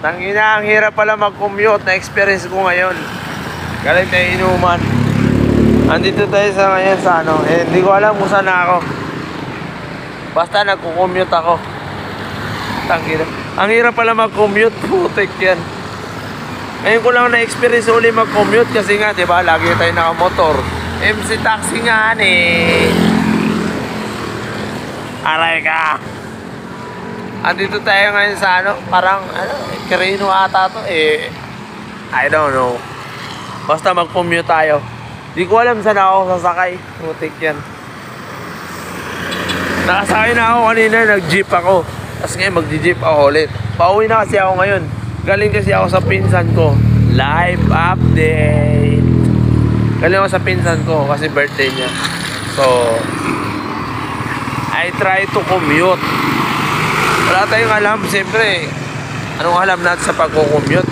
Tangina, ang hirap pala mag-commute. Na-experience ko ngayon. Galing tayo inuman. Andito tayo sa ngayon sa ano. Eh, hindi ko alam kung saan na ako. Basta nagko-commute ako. Tangina. Ang hirap pala mag-commute. Putik yan. Ngayon ko lang na-experience uli mag-commute kasi nga, di ba, lagi tayo nakamotor. MC taxi nga, Aray ka. Andito tayo ngayon sa ano, parang, Quirino ata to, I don't know. Basta mag-commute tayo. Di ko alam saan ako sasakay. Putik yan. Nakasakay na ako kanina, nag-jeep ako. Tapos ngayon mag-jeep ako ulit. Pauwi na kasi ako ngayon. Galing kasi ako sa pinsan ko. Live update. Galing ako sa pinsan ko kasi birthday niya. So, I try to commute. Wala tayong alam, siyempre. Anong alam natin sa pagko-commute?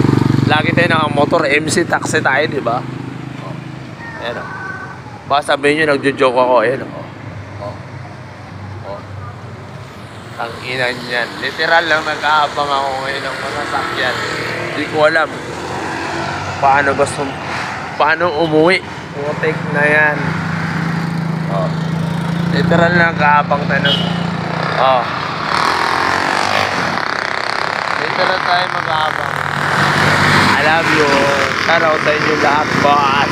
Lagi tayo nakamotor, MC taxi tayo, di ba? Oh. Ayan o. Baka sabihin nyo, nagjo-joke ako. Ayan o. Tanginan yan. Literal lang nag-aabang ako ngayon ng mga sakyan. Hindi ko alam paano umuwi. Putik na yan. Oh. Literal lang nag-aabang tayo ng literal tayo mag-aabang. I love you. Shout out sa inyo lahat, boss.